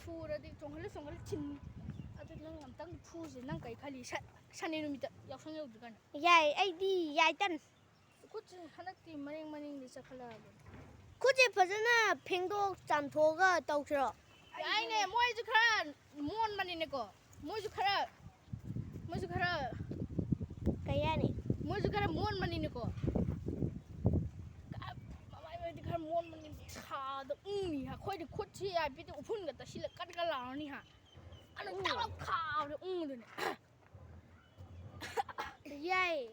ꯐꯨꯔꯗꯤ ꯆꯣꯡꯍꯜꯂ ꯆꯤꯟ ꯑꯗꯨ ꯅꯪ ꯑꯝꯇꯪ ꯐꯨꯁꯦ ꯅꯪ ꯀꯩ ꯈꯜꯂꯤ ꯁꯟꯗꯦ ꯅꯨꯃꯤꯠꯇ ꯌꯥꯎꯁꯪ ꯌꯧꯗ꯭ꯔꯤꯀꯥꯟꯗ ꯌꯥꯏ ꯑꯩꯗꯤ ꯌꯥꯏ ꯇꯟ ꯈꯨꯠꯁꯦ ꯍꯟꯗꯛꯇꯤ ꯃꯅꯤꯡꯗ ꯆꯠꯈꯠꯂꯛꯑꯕꯅꯤ ꯈꯨꯠꯁꯦ ꯐꯖꯅ ꯐꯦꯡꯗꯣꯛ ꯆꯥꯝꯊꯣꯛꯑꯒ ꯇꯧꯁꯤꯔꯣ ꯌꯥꯏꯅꯦ ꯃꯣꯏꯁꯨ ꯈꯔ ꯃꯣꯟꯕꯅꯤꯅꯦꯀꯣ ꯃꯣꯏꯁꯨ ꯈꯔ ꯀꯩ ꯍꯥꯏꯅꯤ ꯃꯣꯏꯁꯨ ꯈꯔ ꯃꯣꯟꯕꯅꯤꯅꯦꯀꯣ ꯃꯃꯥꯏꯗꯤ ꯈꯔ ꯃꯣꯟꯕꯅꯤ ꯁꯥꯗ ꯎꯪꯅꯤ ꯑꯩꯈꯣꯏꯗꯤ ꯈꯨꯠꯁꯤ ꯍꯥꯏꯐꯦꯠ ꯎꯐꯨꯟꯒ ꯇꯁꯤꯜꯂ ꯀꯟ ꯂꯥꯎꯔꯅꯤ ꯍꯥ ꯑꯗꯨ ꯇꯥꯛ ꯈꯥꯕꯗ ꯎꯪꯉꯗꯨꯅꯦ ꯌꯥꯏ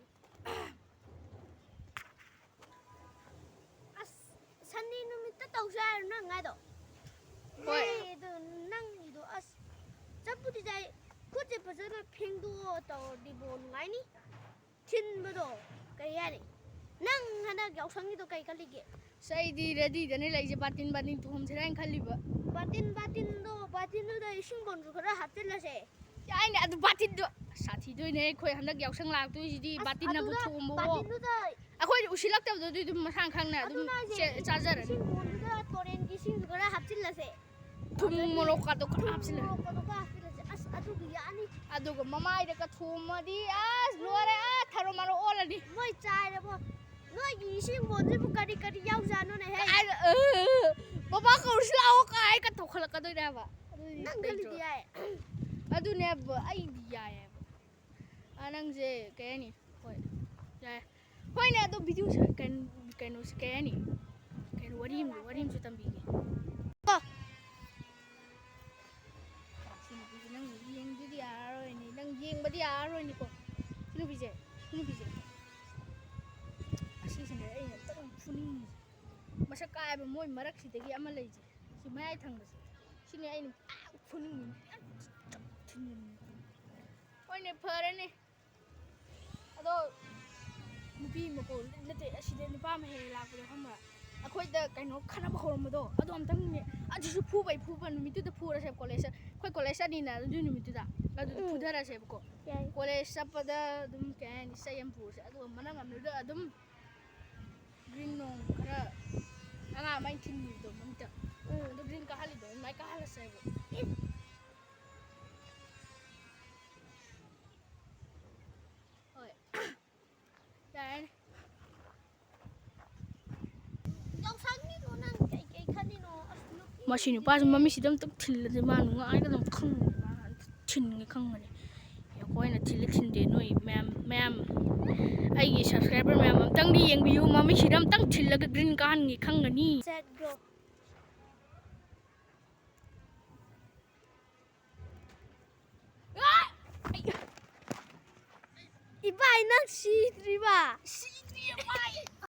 ꯑꯁ ꯁꯟꯗꯦ ꯅꯨꯃꯤꯠꯇ ꯇꯧꯁꯦ ꯍꯥꯏꯔꯣ ꯅꯪ ꯍꯥꯏꯗꯣ ꯍꯣꯏ ꯑꯗꯨ ꯅꯪꯒꯤꯗꯣ ꯑꯁ ꯆꯠꯄꯨꯗꯤ ꯆꯥꯏ ꯈꯨꯠꯁꯦ ꯐꯖꯅ ꯐꯦꯡꯗꯣꯛꯑ ꯇꯧꯔꯗꯤꯕꯣ ꯅꯨꯡꯉꯥꯏꯅꯤ ꯊꯤꯟꯕꯗꯣ ꯀꯩ ꯍꯥꯏꯅꯤ ꯅꯪ ꯍꯟꯗꯛ ꯌꯥꯎꯁꯪꯒꯤꯗꯣ ꯀꯩ ꯈꯜꯂꯤꯒꯦ ꯑꯩꯗꯤ ꯔꯦꯗꯤꯗꯅꯦ ꯂꯩꯁꯦ ꯕꯥꯇꯤꯟ ꯊꯣꯝꯁꯤꯔꯥ ꯍꯥꯏꯅ ꯈꯜꯂꯤꯕ ꯕꯥꯇꯤꯟꯗꯨꯗ ꯏꯁꯤꯡ ꯕꯣꯟꯁꯨ ꯈꯔ ꯍꯥꯞꯆꯤꯜꯂꯁꯦ ꯌꯥꯏꯅꯦ ꯑꯗꯨ ꯕꯥꯇꯤꯟꯗꯣ ꯁꯥꯊꯤꯗꯣꯏꯅꯦ ꯑꯩꯈꯣꯏ ꯍꯟꯗꯛ ꯌꯥꯎꯁꯪ ꯂꯥꯛꯇꯣꯏꯁꯤꯗꯤ ꯕꯥꯇꯤꯟꯅꯕꯨ ꯊꯣꯝꯕꯋꯣ ꯑꯩꯈꯣꯏꯗꯤ ꯎꯁꯤꯜꯂꯛꯇꯕꯗꯣ ꯑꯗꯨꯏ ꯑꯗꯨꯝ ꯃꯁꯥ ꯈꯪꯅ ꯑꯗꯨꯝ ꯆꯥꯖꯔꯅꯤ ꯏꯁꯤꯡ ꯕꯣꯟꯗꯨꯗ ꯇꯣꯔꯦꯟꯒꯤ ꯏꯁꯤꯡꯁꯨ ꯈꯔ ꯍꯥꯞꯆꯤꯜꯂꯁꯦ ꯊꯨꯝ ꯃꯣꯔꯣꯛꯀꯗꯣ ꯈꯔ ꯍꯥꯞꯆꯤꯜꯂꯦ ꯑꯁ ꯑꯗꯨꯒꯤ ꯌꯥꯅꯤ ꯑꯗꯨꯒ ꯃꯃꯥꯏꯗꯒ ꯊꯣꯝꯃꯗꯤ ꯑꯁ ꯂꯣꯏꯔꯦ ꯊꯔꯣ ꯃꯔꯣ ꯑꯣꯜꯂꯅꯤ ꯃꯣꯏ ꯆꯥꯏꯔꯕꯣ ꯅꯣꯏꯒꯤ ꯏꯁꯤꯡ ꯕꯣꯟꯁꯤꯕꯨ ꯀꯔꯤ ꯌꯥꯎꯖꯥꯠꯅꯣꯅꯦꯍꯦ ꯕꯕꯥ ꯀꯧꯔꯁꯤ ꯂꯥꯛꯑꯣ ꯀꯥꯏꯒ ꯇꯧꯈꯠꯂꯛꯀꯗꯣꯏꯅꯦꯕ ꯅꯪ ꯈꯜꯂꯤꯗꯤ ꯌꯥꯏ ꯑꯗꯨꯅꯦꯕ ꯑꯩꯗꯤ ꯌꯥꯏꯑꯕ ꯅꯪꯁꯦ ꯀꯩ ꯍꯥꯏꯅꯤ ꯍꯣꯏ ꯌꯥꯏ ꯍꯣꯏꯅꯦ ꯑꯗꯣ ꯚꯤꯗꯤꯑꯣ ꯀꯩꯅꯣꯁꯦ ꯀꯩ ꯍꯥꯏꯅꯤ ꯀꯩꯅꯣ ꯋꯥꯔꯤ ꯑꯃꯁꯨ ꯇꯝꯕꯤꯒꯦ ꯁꯤ ꯅꯨꯄꯤꯁꯦ ꯅꯪ ꯌꯦꯡꯕꯗꯤ ꯌꯥꯔꯔꯣꯏꯅꯦ ꯅꯪ ꯌꯦꯡꯕꯗꯤ ꯌꯥꯔꯔꯣꯏꯅꯦꯀꯣ ꯁꯤ ꯅꯨꯄꯤꯁꯦ ꯑꯁꯤꯁꯤꯅꯦ ꯑꯩꯅ ꯑꯝꯇꯪ ꯐꯨꯅꯤꯡꯉꯤꯁꯦ ꯃꯁꯛ ꯀꯥꯏꯕ ꯃꯣꯏ ꯃꯔꯛꯁꯤꯗꯒꯤ ꯑꯃ ꯂꯩꯁꯦ ꯁꯤ ꯃꯌꯥꯏ ꯊꯪꯕꯁꯦ ꯁꯤꯅꯦ ꯑꯩꯅ ꯐꯨꯅꯤꯡꯉꯤꯁꯦ ꯍꯣꯏꯅꯦ ꯐꯔꯦꯅꯦ ꯑꯗꯣ ꯅꯨꯄꯤ ꯃꯀꯣ ꯅꯠꯇꯦ ꯑꯁꯤꯗ ꯅꯨꯄꯥ ꯑꯃ ꯍꯦꯛ ꯂꯥꯛꯄꯗꯣ ꯈꯪꯕ꯭ꯔꯥ ꯑꯩꯈꯣꯏꯗ ꯀꯩꯅꯣ ꯈꯠꯅꯕ ꯍꯧꯔꯝꯕꯗꯣ ꯑꯗꯣ ꯑꯝꯇꯪꯅꯦ ꯑꯗꯨꯁꯨ ꯐꯨꯕ ꯅꯨꯃꯤꯠꯇꯨꯗ ꯐꯨꯔꯁꯦꯕ ꯑꯩꯈꯣꯏ ꯀꯣꯂꯦꯖ ꯆꯠꯅꯤꯅ ꯑꯗꯨ ꯅꯨꯃꯤꯠꯇꯨꯗ ꯑꯗꯨꯗ ꯐꯨꯊꯔꯁꯦꯕꯀꯣ ꯀꯣꯂꯦꯖ ꯆꯠꯄꯗ ꯑꯗꯨꯝ ꯀꯩ ꯍꯥꯏꯅꯤ ꯆꯩ ꯑꯃ ꯄꯨꯔꯁꯦ ꯑꯗꯨꯒ ꯃꯅꯪ ꯑꯃꯗꯨꯗ ꯑꯗꯨꯝ ꯒ꯭ꯔꯤꯟ ꯅꯣꯡ ꯈꯔ ꯑꯉꯥꯡ ꯑꯃ ꯊꯤꯟꯕꯤꯕꯗꯣ ꯃꯃꯤꯠꯇ ꯑꯗꯨ ꯒ꯭ꯔꯤꯟ ꯀꯥꯍꯜꯂꯤꯗꯣ ꯑꯗꯨꯃꯥꯏꯅ ꯀꯥꯍꯜꯂꯁꯦꯕ ꯍꯣꯏ ꯌꯥꯔꯅꯤ ꯌꯥꯎꯁꯪꯒꯤꯗꯣ ꯅꯪ ꯀꯩ ꯈꯜꯂꯤꯅꯣ ꯑꯁ ꯃꯁꯤ ꯅꯨꯄꯥꯁꯨ ꯃꯃꯤꯠꯁꯤꯗ ꯑꯝꯇꯪ ꯊꯤꯜꯂꯗꯤ ꯃꯥ ꯅꯨꯡꯉꯥꯏꯒꯗꯕ ꯈꯪꯉꯅꯤ ꯃꯥ ꯊꯤꯟꯒꯦ ꯈꯪꯉꯅꯤ ꯑꯩꯈꯣꯏꯅ ꯊꯤꯟꯗꯦ ꯅꯣꯏ ꯃꯌꯥꯝ ꯑꯩꯒꯤ ꯁꯕꯁꯀ꯭ꯔꯥꯏꯕꯔ ꯃꯌꯥꯝ ꯑꯝꯇꯪꯗꯤ ꯌꯦꯡꯕꯤꯌꯨ ꯃꯃꯤꯠꯁꯤꯗ ꯑꯝꯇꯪ ꯊꯤꯜꯂꯒ ꯒ꯭ꯔꯤꯟ ꯀꯥꯍꯟꯒꯦ ꯈꯪꯒꯅꯤ ꯏꯕꯥꯏ ꯅꯪ ꯁꯤꯗ꯭ꯔꯤꯕ ꯁꯤꯗ꯭ꯔꯤ ꯚꯥꯏ